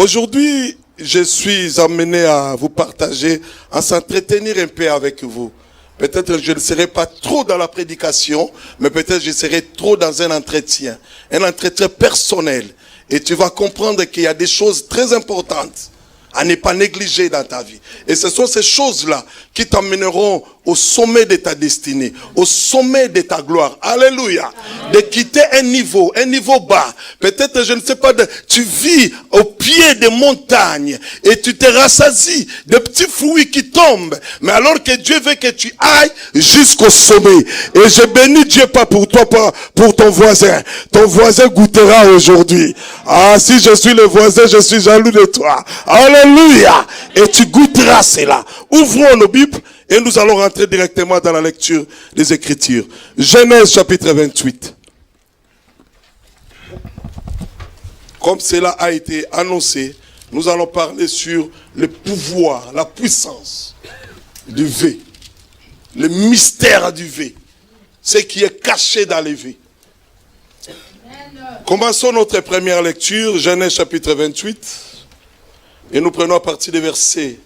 Aujourd'hui, je suis amené à vous partager, à s'entretenir un peu avec vous. Peut-être que je ne serai pas trop dans la prédication, mais peut-être je serai trop dans un entretien personnel. Et tu vas comprendre qu'il y a des choses très importantes à ne pas négliger dans ta vie. Et ce sont ces choses-là qui t'emmèneront au sommet de ta destinée, au sommet de ta gloire. Alléluia. De quitter un niveau bas. Peut-être, je ne sais pas, tu vis au pied des montagnes et tu te rassasies de petits fruits qui tombent. Mais alors que Dieu veut que tu ailles jusqu'au sommet. Et je bénis Dieu pas pour toi, pas pour ton voisin. Ton voisin goûtera aujourd'hui. Ah, si je suis le voisin, je suis jaloux de toi. Alléluia. Et tu goûteras cela. Ouvrons nos Bibles. Et nous allons rentrer directement dans la lecture des Écritures. Genèse chapitre 28. Comme cela a été annoncé, nous allons parler sur le pouvoir, la puissance du V. Le mystère du V. Ce qui est caché dans le V. Commençons notre première lecture, Genèse chapitre 28. Et nous prenons à partir des versets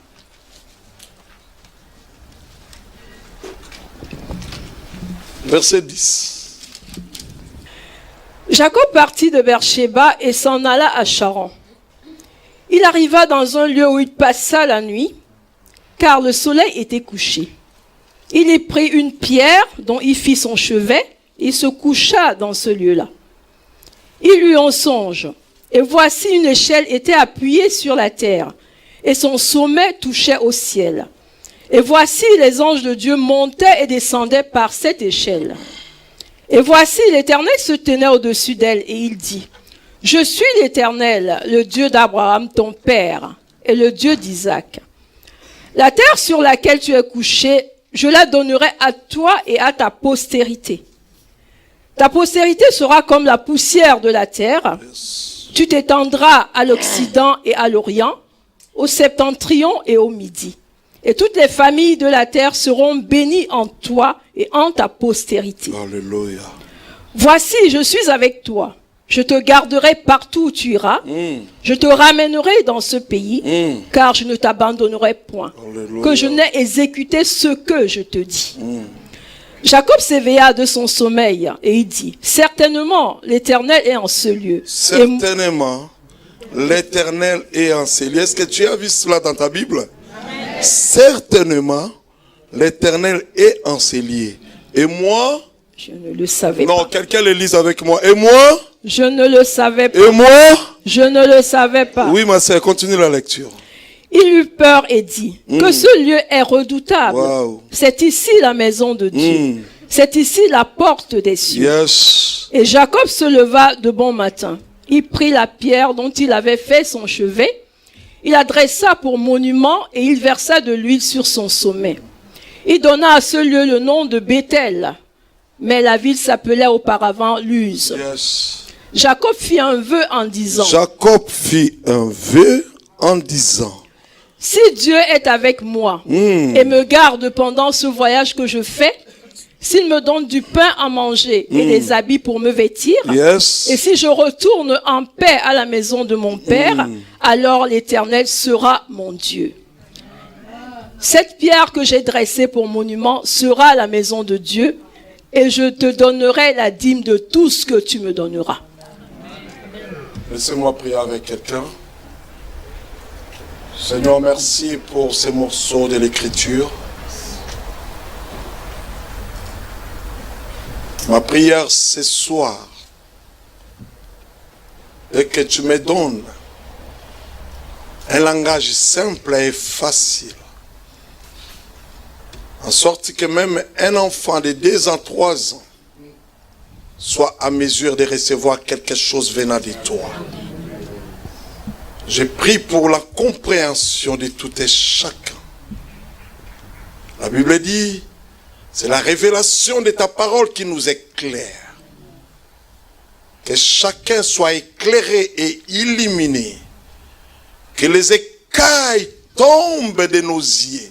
Verset 10. Jacob partit de Beersheba et s'en alla à Charan. Il arriva dans un lieu où il passa la nuit, car le soleil était couché. Il y prit une pierre dont il fit son chevet et se coucha dans ce lieu-là. Il eut un songe, et voici une échelle était appuyée sur la terre, et son sommet touchait au ciel. Et voici les anges de Dieu montaient et descendaient par cette échelle. Et voici l'Éternel se tenait au-dessus d'elle et il dit, « Je suis l'Éternel, le Dieu d'Abraham ton père et le Dieu d'Isaac. La terre sur laquelle tu es couché, je la donnerai à toi et à ta postérité. Ta postérité sera comme la poussière de la terre. Tu t'étendras à l'Occident et à l'Orient, au septentrion et au Midi. Et toutes les familles de la terre seront bénies en toi et en ta postérité. Alléluia. Voici, je suis avec toi. Je te garderai partout où tu iras. Je te ramènerai dans ce pays, car je ne t'abandonnerai point. Alléluia. Que je n'ai exécuté ce que je te dis. Jacob s'éveilla de son sommeil et il dit, certainement, l'Éternel est en ce lieu. Certainement, l'Éternel est en ce lieu. Est-ce que tu as vu cela dans ta Bible? Certainement, l'Éternel est en ces lieux. Et moi, je ne le savais pas. Non, quelqu'un le lise avec moi. Et moi, je ne le savais pas. Et moi, je ne le savais pas. Oui, ma sœur, continue la lecture. Il eut peur et dit que ce lieu est redoutable. Wow. C'est ici la maison de Dieu. C'est ici la porte des cieux. Yes. Et Jacob se leva de bon matin. Il prit la pierre dont il avait fait son chevet. Il la dressa pour monument et il versa de l'huile sur son sommet. Il donna à ce lieu le nom de Béthel, mais la ville s'appelait auparavant Luz. Yes. Jacob fit un vœu en disant, si Dieu est avec moi et me garde pendant ce voyage que je fais, s'il me donne du pain à manger et des habits pour me vêtir, et si je retourne en paix à la maison de mon père, alors l'Éternel sera mon Dieu. Cette pierre que j'ai dressée pour monument sera la maison de Dieu, et je te donnerai la dîme de tout ce que tu me donneras. Laissez-moi prier avec quelqu'un. Seigneur, merci pour ces morceaux de l'Écriture. Ma prière ce soir est que tu me donnes un langage simple et facile, en sorte que même un enfant de 2 ans, 3 ans soit à mesure de recevoir quelque chose venant de toi. Je prie pour la compréhension de tout et chacun. La Bible dit, c'est la révélation de ta parole qui nous éclaire. Que chacun soit éclairé et illuminé. Que les écailles tombent de nos yeux.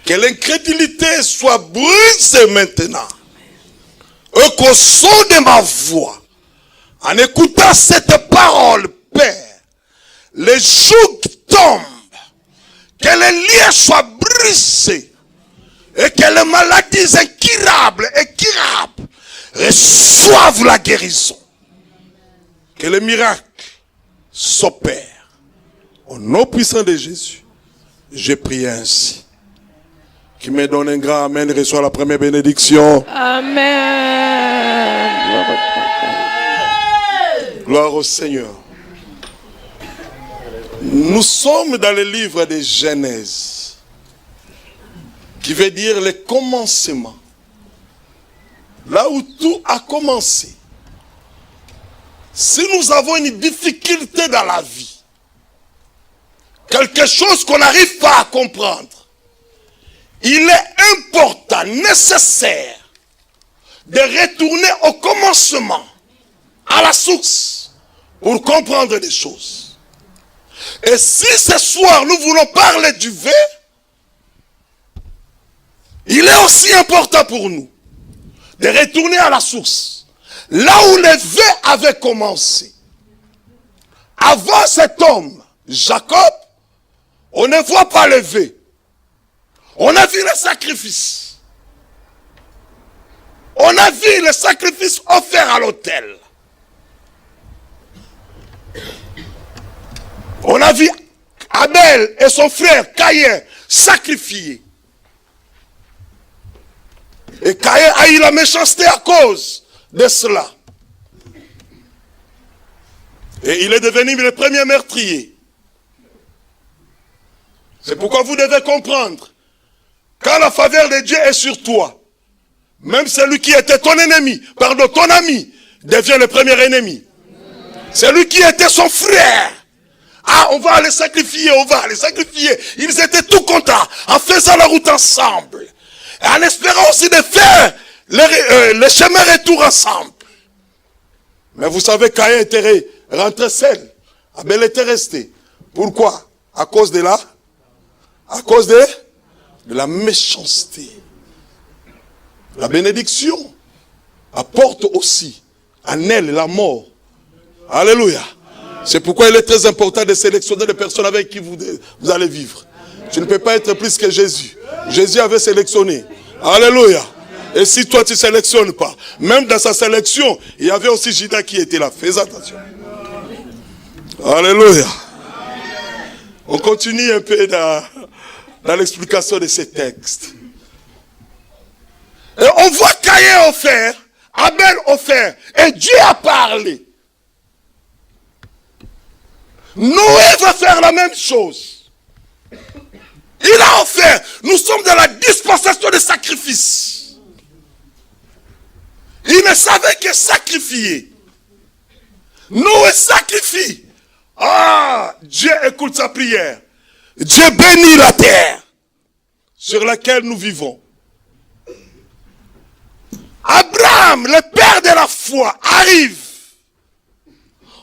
Que l'incrédulité soit brisée maintenant. Et qu'au son de ma voix, en écoutant cette parole, Père, les jougs tombent, que les liens soient brisés et que les maladies incurables reçoivent la guérison. Que les miracles s'opèrent. Au nom puissant de Jésus, j'ai prié ainsi. Qui me donne un grand amen, reçoit la première bénédiction. Amen. Gloire au Seigneur. Nous sommes dans le livre de Genèse, qui veut dire le commencement. Là où tout a commencé. Si nous avons une difficulté dans la vie, quelque chose qu'on n'arrive pas à comprendre, il est important, nécessaire, de retourner au commencement, à la source, pour comprendre des choses. Et si ce soir nous voulons parler du vœu, il est aussi important pour nous de retourner à la source. Là où le vœu avait commencé. Avant cet homme, Jacob, on ne voit pas le vœu. On a vu le sacrifice. On a vu le sacrifice offert à l'autel. On a vu Abel et son frère Caïn sacrifiés. Et Caïn a eu la méchanceté à cause de cela. Et il est devenu le premier meurtrier. C'est pourquoi vous devez comprendre, quand la faveur de Dieu est sur toi, même celui qui était ton ennemi, ton ami, devient le premier ennemi. Celui qui était son frère, on va les sacrifier, Ils étaient tout contents en faisant la route ensemble. Et en espérant aussi de faire le chemin retour ensemble. Mais vous savez, Caïn était rentré seul. Abel était resté. Pourquoi? À cause de la méchanceté. La bénédiction apporte aussi en elle la mort. Alléluia. C'est pourquoi il est très important de sélectionner les personnes avec qui vous allez vivre. Tu ne peux pas être plus que Jésus. Jésus avait sélectionné. Alléluia. Et si toi tu ne sélectionnes pas, même dans sa sélection, il y avait aussi Judas qui était là. Fais attention. Alléluia. On continue un peu dans l'explication de ces textes. Et on voit Caïn offert, Abel offert, et Dieu a parlé. Noé va faire la même chose. Il a offert. Nous sommes dans la dispensation de sacrifice. Il ne savait que sacrifier. Noé sacrifie. Dieu écoute sa prière. Dieu bénit la terre sur laquelle nous vivons. Abraham, le père de la foi, arrive.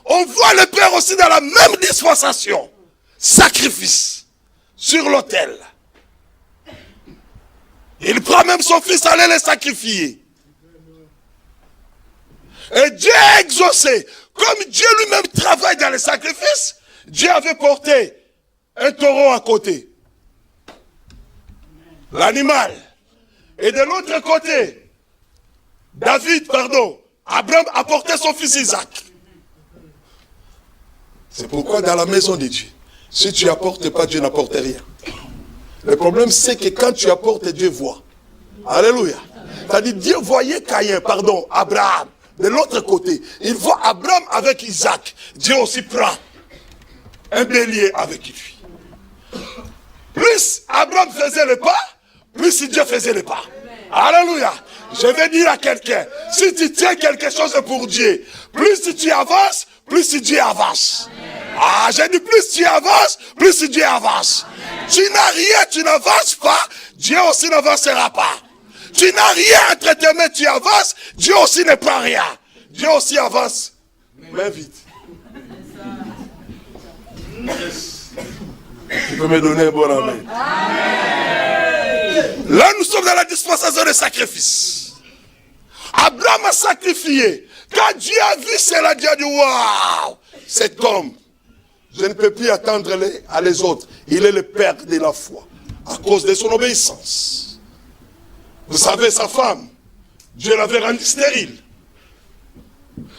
On voit le père aussi dans la même dispensation. Sacrifice sur l'autel. Il prend même son fils à aller le sacrifier. Et Dieu a exaucé. Comme Dieu lui-même travaille dans les sacrifices, Dieu avait porté un taureau à côté. L'animal. Et de l'autre côté, Abraham a porté son fils Isaac. C'est pourquoi dans la maison de Dieu, si tu n'apportes pas, Dieu n'apporte rien. Le problème, c'est que quand tu apportes, Dieu voit. Alléluia. C'est-à-dire, Dieu voyait Abraham, de l'autre côté. Il voit Abraham avec Isaac. Dieu aussi prend un bélier avec lui. Plus Abraham faisait le pas, plus Dieu faisait le pas. Alléluia. Je vais dire à quelqu'un, si tu tiens quelque chose pour Dieu, plus tu avances, plus Dieu avance. J'ai dit plus tu avances, plus Dieu avance. Tu n'as rien, tu n'avances pas, Dieu aussi n'avancera pas. Tu n'as rien entre tes mains, tu avances, Dieu aussi ne prend rien. Dieu aussi avance, mais vite. Tu peux me donner un bon amen. Là, nous sommes dans la dispensation des sacrifices. Abraham a sacrifié. Quand Dieu a vu cela, Dieu a dit, waouh, cet homme, Je ne peux plus attendre à les autres. Il est le père de la foi. À cause de son obéissance. Vous savez, sa femme, Dieu l'avait rendue stérile.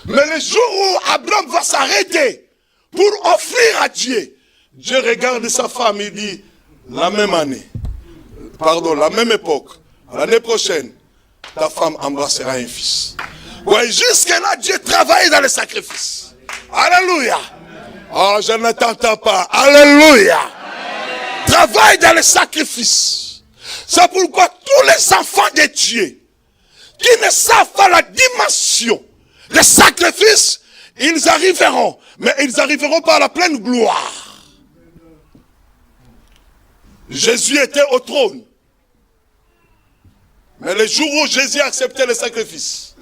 Mais le jour où Abraham va s'arrêter pour offrir à Dieu, Dieu regarde sa femme et dit, la même époque, l'année prochaine, ta femme embrassera un fils. Ouais, jusque-là, Dieu travaille dans les sacrifices. Alléluia. Oh, je ne t'entends pas. Alléluia. Travaille dans les sacrifices. C'est pourquoi tous les enfants de Dieu qui ne savent pas la dimension des sacrifices, ils arriveront. Mais ils n'arriveront pas à la pleine gloire. Jésus était au trône. Mais le jour où Jésus acceptait les sacrifices,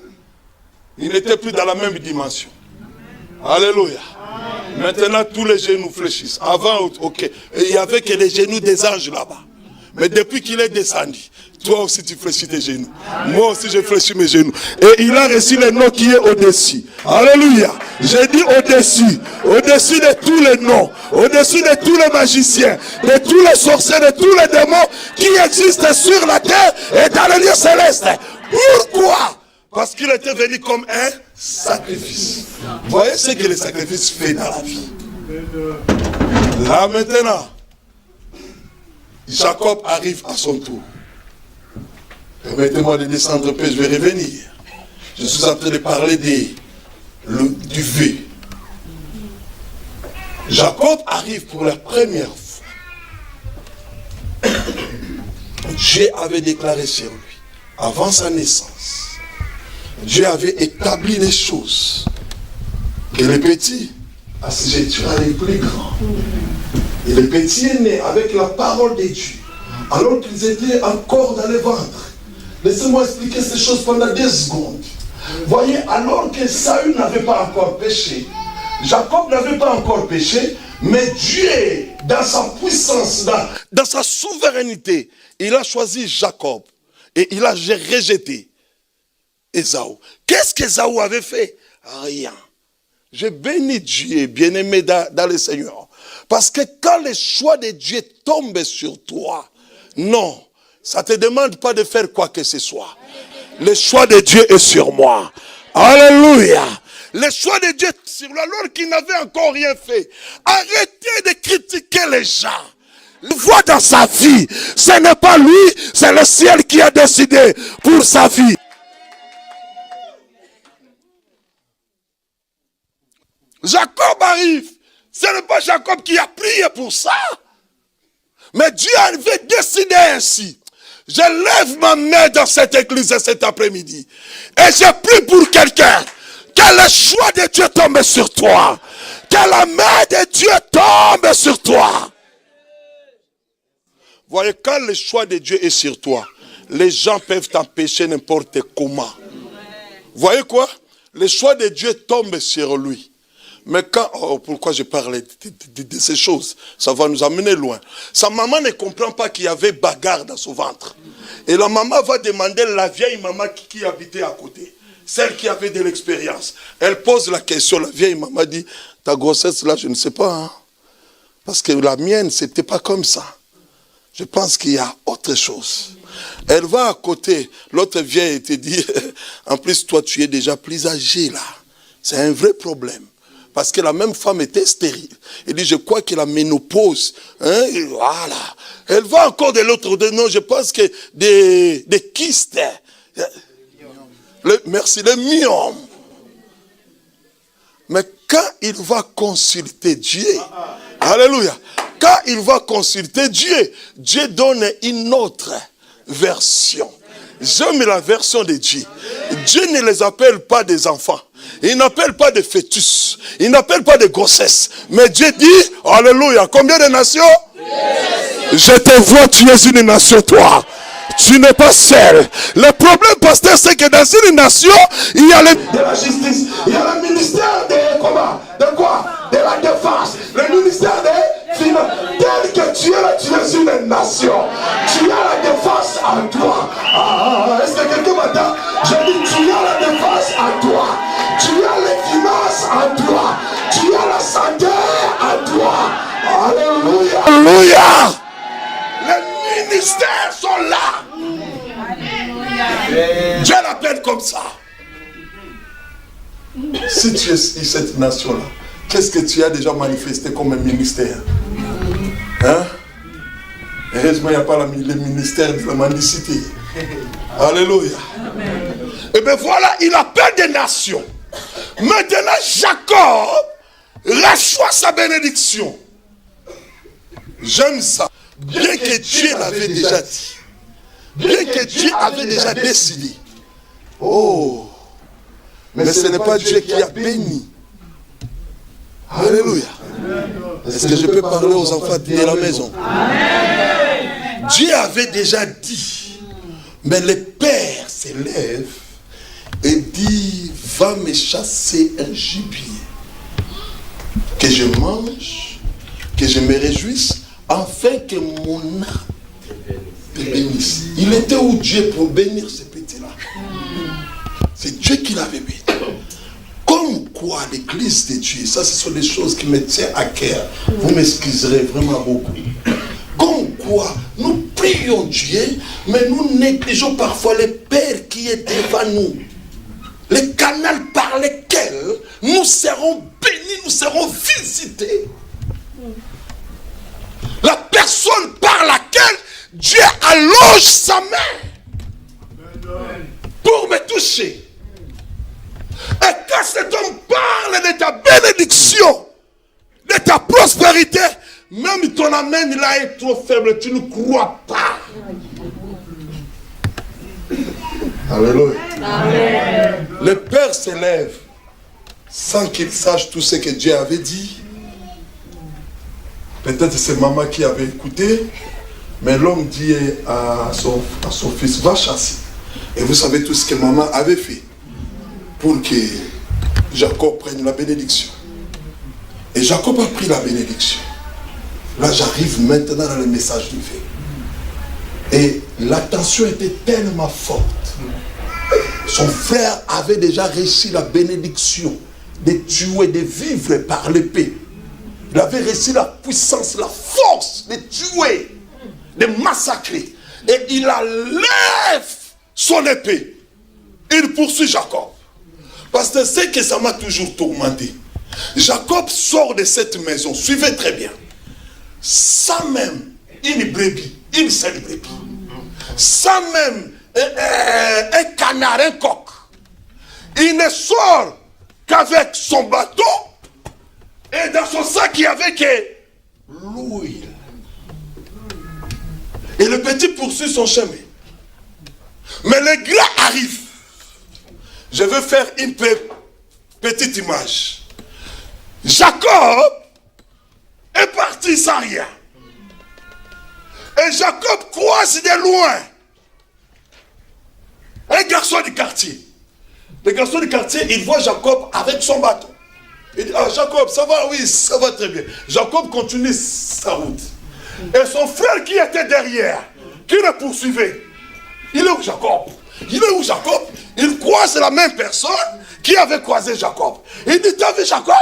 il n'était plus dans la même dimension. Alléluia. Maintenant, tous les genoux fléchissent. Avant, ok, il n'y avait que les genoux des anges là-bas. Mais depuis qu'il est descendu, toi aussi tu fléchis tes genoux. Moi aussi je fléchis mes genoux. Et il a reçu le nom qui est au-dessus. Alléluia. J'ai dit au-dessus. Au-dessus de tous les noms. Au-dessus de tous les magiciens. De tous les sorciers, de tous les démons qui existent sur la terre et dans les lieux célestes. Pourquoi? Parce qu'il était venu comme un sacrifice. Vous voyez ce que le sacrifice fait dans la vie. Là maintenant, Jacob arrive à son tour. Permettez-moi de descendre un peu, je vais revenir. Je suis en train de parler du vœu. Jacob arrive pour la première fois. Dieu avait déclaré sur lui, avant sa naissance, Dieu avait établi les choses. Que les petits assujettiront les plus grands. Et les petits est né avec la parole de Dieu, alors qu'ils étaient encore dans le ventre. Laissez-moi expliquer ces choses pendant 2 secondes. Voyez, alors que Saül n'avait pas encore péché, Jacob n'avait pas encore péché, mais Dieu, dans sa puissance, dans sa souveraineté, il a choisi Jacob et il a rejeté Ésaü. Qu'est-ce qu'Ésaü avait fait? Rien. Je bénis Dieu, bien-aimé dans le Seigneur. Parce que quand le choix de Dieu tombe sur toi, non, ça ne te demande pas de faire quoi que ce soit. Le choix de Dieu est sur moi. Alléluia. Le choix de Dieu est sur lui alors qu'il n'avait encore rien fait. Arrêtez de critiquer les gens. Vois dans sa vie, ce n'est pas lui, c'est le ciel qui a décidé pour sa vie. Jacob arrive. Ce n'est pas Jacob qui a prié pour ça. Mais Dieu avait décidé ainsi. Je lève ma main dans cette église cet après-midi. Et je prie pour quelqu'un. Que le choix de Dieu tombe sur toi. Que la main de Dieu tombe sur toi. Voyez, quand le choix de Dieu est sur toi, les gens peuvent t'empêcher n'importe comment. Voyez quoi? Le choix de Dieu tombe sur lui. Mais quand, pourquoi je parle de ces choses? Ça va nous amener loin. Sa maman ne comprend pas qu'il y avait bagarre dans son ventre. Et la maman va demander la vieille maman qui habitait à côté. Celle qui avait de l'expérience. Elle pose la question, la vieille maman dit, ta grossesse là, je ne sais pas. Hein? Parce que la mienne, c'était pas comme ça. Je pense qu'il y a autre chose. Elle va à côté, l'autre vieille te dit, en plus toi tu es déjà plus âgé là. C'est un vrai problème. Parce que la même femme était stérile. Elle dit, je crois que la ménopause, hein, voilà. Elle va encore de l'autre côté. Non, je pense que des kystes. Merci, le myome. Mais quand il va consulter Dieu, alléluia, quand il va consulter Dieu, Dieu donne une autre version. J'aime la version de Dieu. Dieu ne les appelle pas des enfants. Il n'appelle pas de fœtus. Il n'appelle pas de grossesse. Mais Dieu dit, alléluia, combien de nations? Je te vois, tu es une nation, toi. Tu n'es pas seul. Le problème, pasteur, c'est que dans une nation, il y a de la justice. Il y a le ministère de comment? De quoi? De la défense. Le ministère des finances. Tel que tu es là, tu es une nation. Tu as la défense en toi. Est-ce que quelqu'un m'entend? Je dis, tu as la défense en toi. Tu as les finances en toi. Tu as la santé en toi. Alléluia. Les ministères sont là. Dieu l'appelle comme ça. Si tu es cette nation-là, qu'est-ce que tu as déjà manifesté comme un ministère? Hein? Heureusement, il n'y a pas le ministère de la mendicité. Alléluia. Et bien voilà, il appelle des nations. Maintenant, Jacob reçoit sa bénédiction. J'aime ça. Bien que Dieu l'avait déjà dit. Bien que Dieu avait déjà décidé. Oh. Mais ce n'est pas Dieu qui a béni. Alléluia. Est-ce que je peux parler aux enfants de la maison? Amen. Dieu avait déjà dit. Mais le Père s'élève et dit, va me chasser un gibier. Que je mange, que je me réjouisse, afin que mon âme te bénisse. Il était où Dieu pour bénir ce petit-là? C'est Dieu qui l'avait béni. Comme quoi l'église de Dieu, ça ce sont des choses qui me tiennent à cœur. Vous m'excuserez vraiment beaucoup. Comme quoi nous prions Dieu, mais nous négligeons parfois le Père qui est devant nous. Le canal par lequel nous serons bénis, nous serons visités. La personne par laquelle Dieu allonge sa main pour me toucher. Et quand cet homme parle de ta bénédiction, de ta prospérité, même ton amen là est trop faible, tu ne crois pas. Alléluia. Amen. Le Père s'élève sans qu'il sache tout ce que Dieu avait dit. Peut-être c'est maman qui avait écouté, mais l'homme dit à son fils, va chasser. Et vous savez tout ce que maman avait fait pour que Jacob prenne la bénédiction. Et Jacob a pris la bénédiction. Là, j'arrive maintenant dans le message du fait. Et la tension était tellement forte. Son frère avait déjà reçu la bénédiction de tuer, de vivre par l'épée. Il avait reçu la puissance, la force de tuer, de massacrer. Et il enlève son épée. Il poursuit Jacob. Parce que c'est que ça m'a toujours tourmenté. Jacob sort de cette maison, suivez très bien, sans même une brebis, une seule brebis, sans même un canard, un coq. Il ne sort qu'avec son bateau et dans son sac il y avait que l'huile. Et le petit poursuit son chemin. Mais le grand arrive. Je veux faire une petite image. Jacob est parti sans rien. Et Jacob croise de loin un garçon du quartier. Le garçon du quartier, il voit Jacob avec son bateau. Il dit, ah Jacob, ça va? Oui, ça va très bien. Jacob continue sa route. Et son frère qui était derrière, qui le poursuivait, il est où Jacob? Il est où Jacob? Il croise la même personne qui avait croisé Jacob. Il dit, t'as vu Jacob?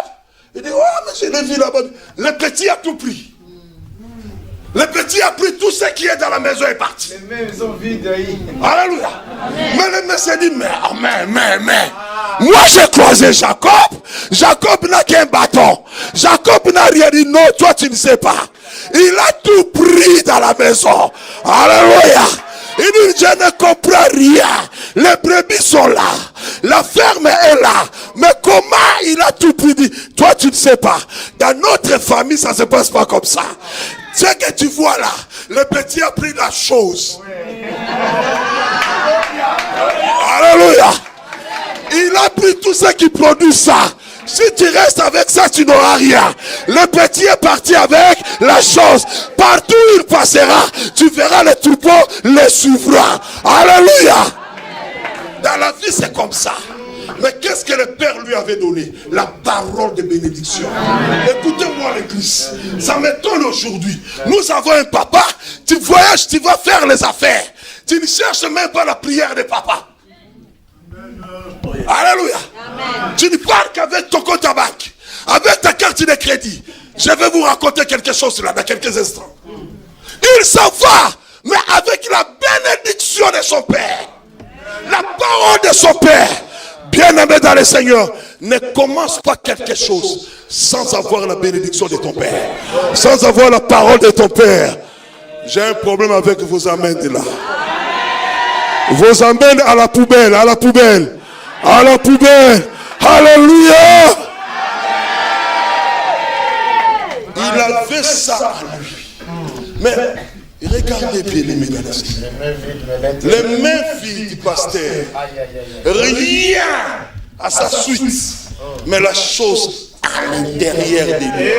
Il dit, oh, mais je l'ai vu là-bas. Le petit a tout pris. Le petit a pris tout ce qui est dans la maison et est parti. Les mains sont vides. Alléluia. Mais le monsieur dit, mais. Moi j'ai croisé Jacob. Jacob n'a qu'un bâton. Jacob n'a rien dit. Non, toi tu ne sais pas. Il a tout pris dans la maison. Alléluia. Il dit, je ne comprends rien. Les brebis sont là. La ferme est là. Mais comment il a tout pris? Toi, tu ne sais pas. Dans notre famille, ça ne se passe pas comme ça. Ce que tu vois là, le petit a pris la chose. Alléluia. Il a pris tout ce qui produit ça. Si tu restes avec ça, tu n'auras rien. Le petit est parti avec la chose. Partout où il passera, tu verras le troupeau le suivra. Alléluia. Dans la vie, c'est comme ça. Mais qu'est-ce que le Père lui avait donné? La parole de bénédiction. Écoutez-moi l'église. Ça m'étonne aujourd'hui. Nous avons un papa. Tu voyages, tu vas faire les affaires. Tu ne cherches même pas la prière de papa. Alléluia. Amen. Tu ne parles qu'avec ton compte à banque, avec ta carte de crédit. Je vais vous raconter quelque chose là dans quelques instants. Il s'en va, mais avec la bénédiction de son Père. La parole de son Père. Bien-aimé dans le Seigneur, ne commence pas quelque chose sans avoir la bénédiction de ton Père. Sans avoir la parole de ton Père. J'ai un problème avec vos amens là. Vos amens à la poubelle, à la poubelle. À la poubelle. Alléluia. Il avait ça en lui. Mais regardez bien les mesdames. Les mains filles du pasteur. Rien à sa suite. Mais la chose à l'intérieur de lui.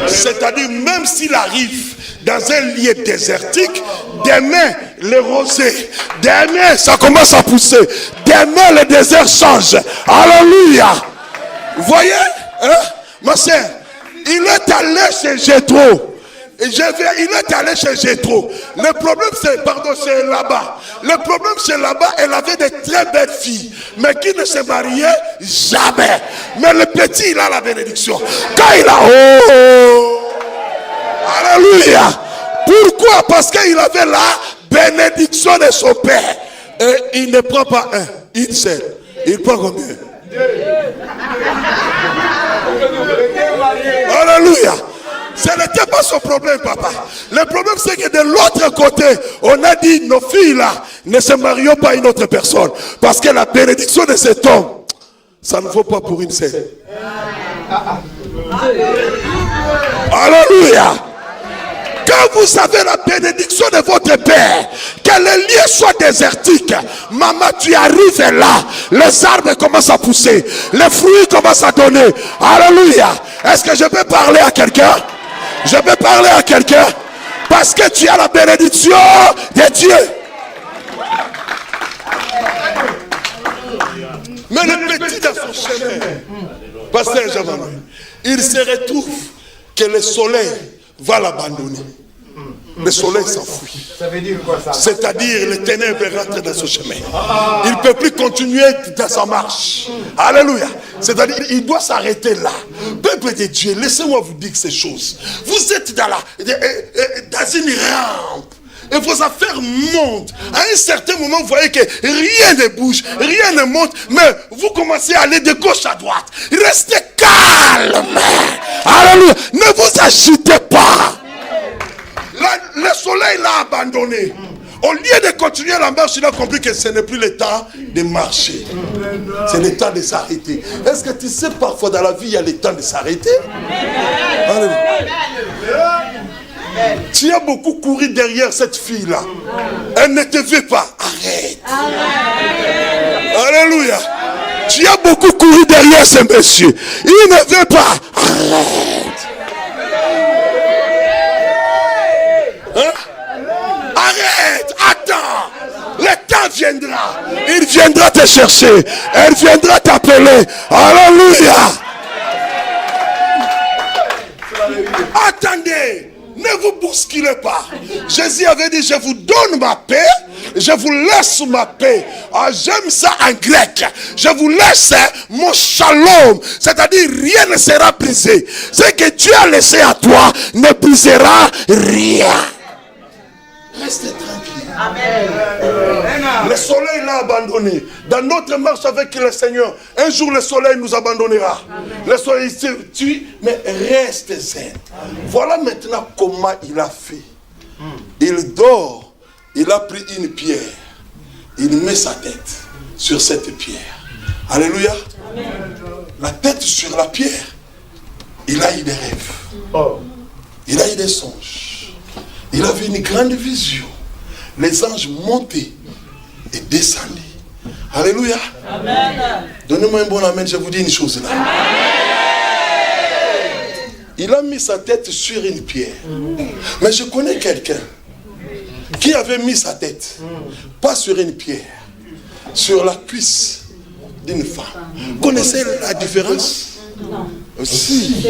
C'est-à-dire même s'il arrive dans un lieu désertique, demain le rosé, demain ça commence à pousser, demain le désert change. Alléluia. Vous voyez, hein? Ma soeur, il est allé chez Jéthro. Il est allé chez Jéthro. Le problème c'est là-bas. Le problème c'est là-bas, elle avait de très belles filles, mais qui ne se mariaient jamais. Mais le petit, il a la bénédiction. Quand il a alléluia. Pourquoi? Parce qu'il avait la bénédiction de son Père. Et il ne prend pas une seule. Il prend combien? Alléluia. Ce n'était pas son problème, papa. Le problème, c'est que de l'autre côté, on a dit, nos filles là, ne se marient pas à une autre personne. Parce que la bénédiction de cet homme, ça ne vaut pas pour une seule. Alléluia. Quand vous avez la bénédiction de votre Père, que les lieux soient désertiques, maman, tu arrives là, les arbres commencent à pousser, les fruits commencent à donner. Alléluia. Est-ce que je peux parler à quelqu'un? Je peux parler à quelqu'un? Parce que tu as la bénédiction de Dieu. Mais le petit dans son chemin, pasteur Javan, il se retrouve que le soleil va l'abandonner. Le soleil s'enfuit. Ça veut dire quoi ça? C'est-à-dire les ténèbres rentrent dans son chemin. Il ne peut plus continuer dans sa marche. Alléluia. C'est-à-dire il doit s'arrêter là. Peuple de Dieu, laissez-moi vous dire ces choses. Vous êtes dans une rampe. Et vos affaires montent. À un certain moment, vous voyez que rien ne bouge, rien ne monte, mais vous commencez à aller de gauche à droite. Restez calme. Alléluia. Ne vous agitez pas. Le soleil l'a abandonné. Au lieu de continuer la marche, il a compris que ce n'est plus le temps de marcher. C'est le temps de s'arrêter. Est-ce que tu sais, parfois dans la vie, il y a le temps de s'arrêter? Tu as beaucoup couru derrière cette fille-là. Elle ne te veut pas. Arrête. Alléluia. Tu as beaucoup couru derrière ce monsieur. Il ne veut pas. Arrête. Hein? Arrête, attends. Le temps viendra. Il viendra te chercher. Elle viendra t'appeler. Alléluia. Attendez. Ne vous bousculez pas. Jésus avait dit, je vous donne ma paix, je vous laisse ma paix. Ah, j'aime ça en grec. Je vous laisse mon shalom. C'est-à-dire, rien ne sera brisé. Ce que Dieu a laissé à toi ne brisera rien. Restez tranquille. Amen. Le soleil l'a abandonné. Dans notre marche avec le Seigneur, un jour le soleil nous abandonnera. Amen. Le soleil se tue, mais reste zen. Voilà maintenant comment il a fait. Il dort, il a pris une pierre, il met sa tête sur cette pierre. Alléluia. Amen. La tête sur la pierre, il a eu des rêves. Il a eu des songes. Il a vu une grande vision. Les anges montaient et descendaient. Alléluia. Amen. Donnez-moi un bon amen, je vous dis une chose là. Amen. Il a mis sa tête sur une pierre. Mais je connais quelqu'un qui avait mis sa tête, pas sur une pierre, sur la cuisse d'une femme. Vous connaissez la différence? Non. Si.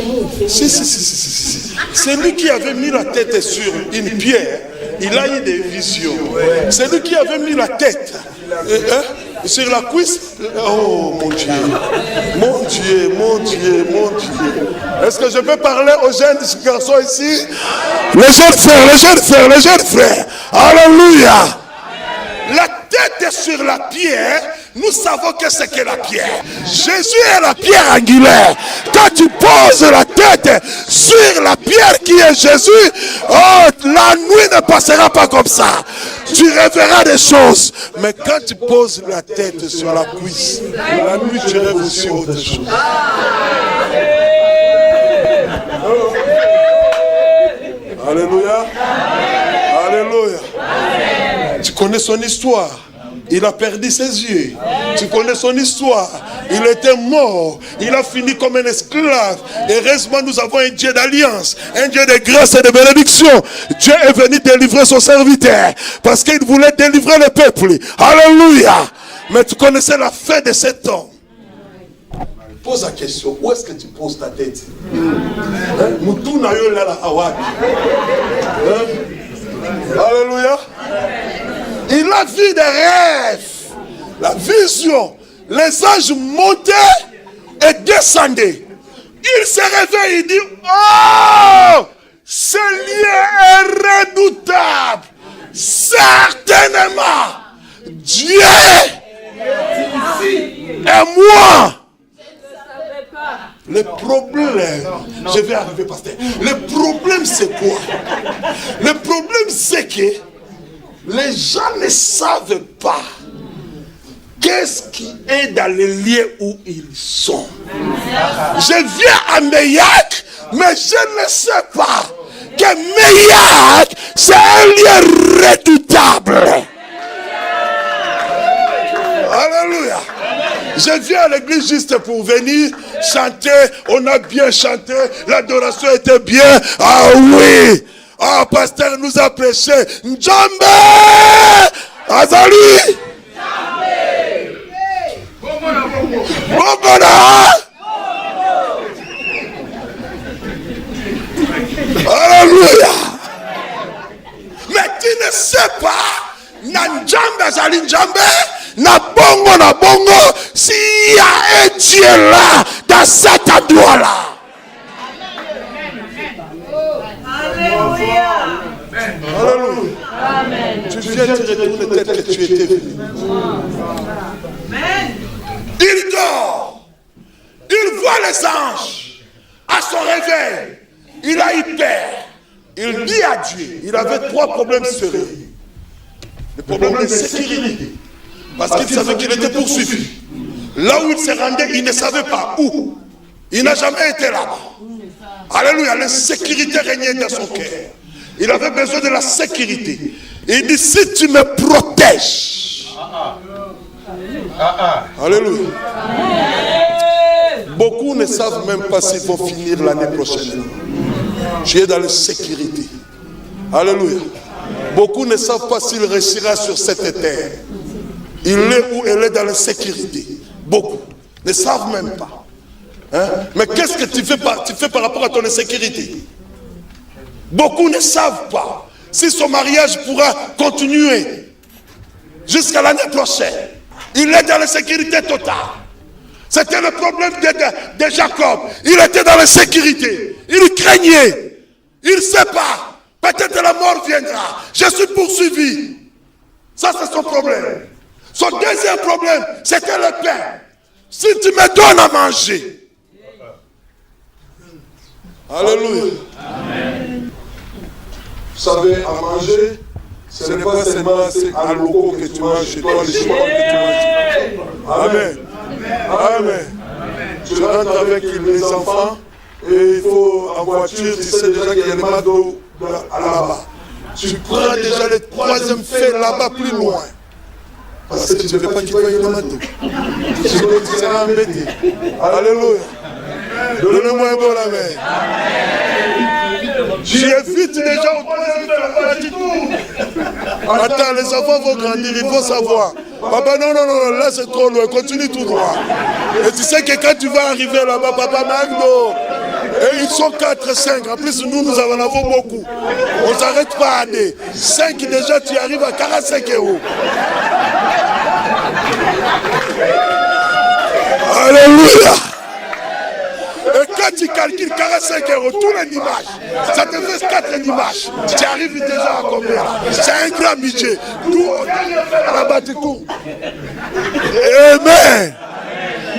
C'est lui qui avait mis la tête sur une pierre. Il a eu des visions. C'est lui qui avait mis la tête. Sur la cuisse. Oh mon Dieu. Mon Dieu, mon Dieu, mon Dieu. Est-ce que je peux parler aux jeunes garçons ici? Les jeunes frères, les jeunes frères, les jeunes frères. Alléluia. La tête est sur la pierre. Nous savons que c'est que la pierre. Jésus est la pierre angulaire. Quand tu poses la tête sur la pierre qui est Jésus, oh, la nuit ne passera pas comme ça. Tu rêveras des choses. Mais quand tu poses la tête sur la cuisse, la nuit tu rêves aussi autre chose. Alléluia. Alléluia. Tu connais son histoire. Il a perdu ses yeux. Tu connais son histoire. Il était mort. Il a fini comme un esclave. Heureusement, nous avons un Dieu d'alliance, un Dieu de grâce et de bénédiction. Dieu est venu délivrer son serviteur parce qu'il voulait délivrer le peuple. Alléluia. Mais tu connaissais la fin de cet homme. Pose la question, où est-ce que tu poses ta tête? Alléluia. Il a vu des rêves, la vision. Les anges montaient et descendaient. Il se réveille, il dit, oh, ce lieu est redoutable. Certainement, Dieu et moi. Le problème, je vais arriver, pasteur. Le problème, c'est quoi? Le problème, c'est que les gens ne savent pas qu'est-ce qui est dans les lieux où ils sont. Je viens à Meillac, mais je ne sais pas que Meillac, c'est un lieu redoutable. Alléluia. Je viens à l'église juste pour venir chanter. On a bien chanté. L'adoration était bien. Ah oui. Ah, pasteur nous a prêché. Njambe. Azali. Bongona. Alléluia. Mais tu ne sais pas. Njambe Azali Njambe. Na bongo, s'il y a un Dieu là, dans cet endroit-là. Alléluia. Alléluia. Tu viens te retourner tête que tu étais venu. Il dort. Il voit les anges. À son réveil, il a eu peur. Il dit à Dieu, il avait 3 problèmes sérieux. Le problème de sécurité. Parce qu'il savait qu'il était poursuivi. Là où il se rendait, il ne savait pas où. Il n'a jamais été là-bas. Alléluia, la sécurité régnait dans son cœur. Il avait besoin de la sécurité. Il dit, si tu me protèges. Alléluia. Beaucoup ne savent même pas s'ils vont finir l'année prochaine. Tu es dans la sécurité. Alléluia. Beaucoup ne savent pas s'il réussira sur cette terre. Il est où elle est dans la sécurité. Beaucoup ne savent même pas. Hein? Mais qu'est-ce que tu fais par rapport à ton insécurité? Beaucoup ne savent pas si son mariage pourra continuer jusqu'à l'année prochaine. Il est dans la sécurité totale. C'était le problème de Jacob. Il était dans la sécurité. Il craignait. Il ne sait pas. Peut-être la mort viendra. Je suis poursuivi. Ça, c'est son problème. Son deuxième problème, c'était le pain. Si tu me donnes à manger. Alléluia. Amen. Vous savez, à manger, ce n'est pas seulement à l'eau que tu manges chez toi, les choix que tu manges. Amen. Amen. Tu rentres avec les enfants et il faut en voiture, tu sais déjà qu'il y a le McDo là-bas. Tu prends déjà le 3e fait là-bas plus loin. Parce que tu ne veux pas qu'il y ait le McDo. Tu seras embêté. Alléluia. Donnez-moi un bon amen. Tu évites déjà au 3e fait, tu tournes. Attends, les enfants vont grandir, ils vont savoir. Papa, non, là c'est trop loin, continue tout droit. Et tu sais que quand tu vas arriver là-bas, papa, McDo. Et ils sont 4, 5. En plus, nous en avons beaucoup. On ne s'arrête pas à des 5 déjà, tu arrives à 45 €. Alléluia. Et quand tu calcules 45 euros, tous les dimanches, ça te fait 4 dimanches. Tu arrives déjà à combien? C'est un grand budget. Tout là-bas, tu cours. Amen.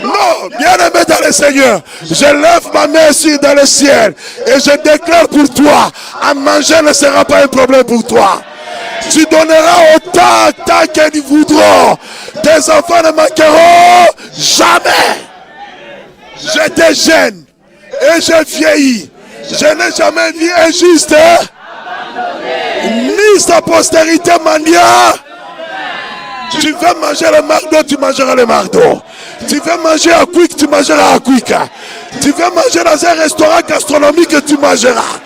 Non, bien aimé dans le Seigneur, je lève ma main sur dans le ciel et je déclare pour toi, à manger ne sera pas un problème pour toi. Tu donneras autant qu'ils voudront. Tes enfants ne manqueront jamais. J'étais jeune et j'ai vieilli. Je n'ai jamais vu un juste, ni sa postérité mendiant. Tu veux manger le McDo, tu mangeras le McDo. Tu veux manger à Quick, tu mangeras à Quick. Tu veux manger dans un restaurant gastronomique, tu mangeras.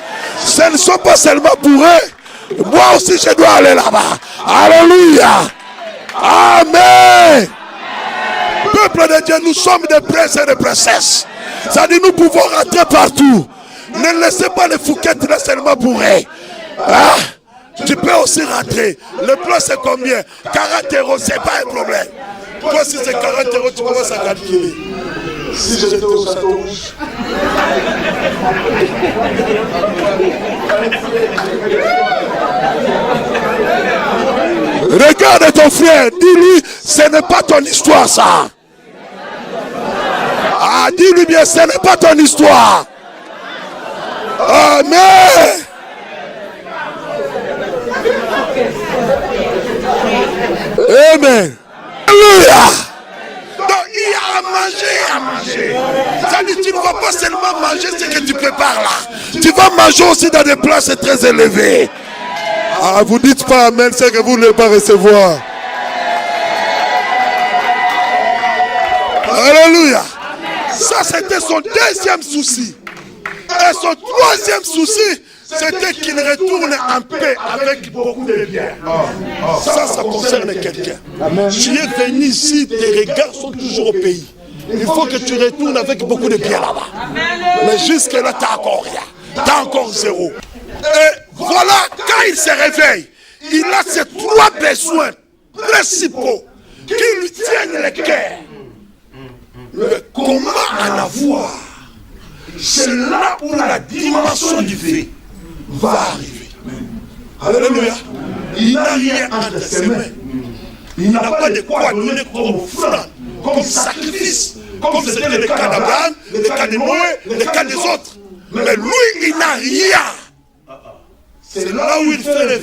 Ce ne sont pas seulement pour eux. Moi aussi, je dois aller là-bas. Alléluia. Amen. Peuple de Dieu, nous sommes des princes et des princesses. Ça dit, nous pouvons rentrer partout. Ne laissez pas les fouquettes là seulement pour eux. Hein? Tu peux aussi rentrer. Le plan c'est combien? 40 euros, c'est pas un problème. Toi si c'est 40 euros, tu commences à calculer. Si j'étais au château rouge. Regarde ton frère, dis-lui, ce n'est pas ton histoire ça. Ah, dis-lui bien, ce n'est pas ton histoire. Amen. Amen. Alléluia. Donc il y a à manger, Ça dit, tu ne vas pas seulement manger ce que tu prépares là. Tu vas manger aussi dans des places très élevées. Ah, vous dites pas amen, c'est que vous ne voulez pas recevoir. Alléluia. Ça, c'était son deuxième souci. Et son troisième souci, c'était qu'il retourne en paix avec beaucoup de biens. Ça concerne quelqu'un. Tu es venu ici, tes regards sont toujours au pays. Il faut que tu retournes avec beaucoup de biens là-bas. Mais jusque-là, tu n'as encore rien. Tu as encore zéro. Et voilà, quand il se réveille, il a ces trois besoins principaux qui lui tiennent le cœur. Mais comment en avoir? C'est là où la dimension du fait va arriver. Alléluia. Il n'a rien entre ses mains. Il n'a pas de quoi donner comme offrande, comme sacrifice, comme c'était le cas d'Abraham, le cas de Noé, le cas des autres. Mais lui, il n'a rien. C'est là où il fait le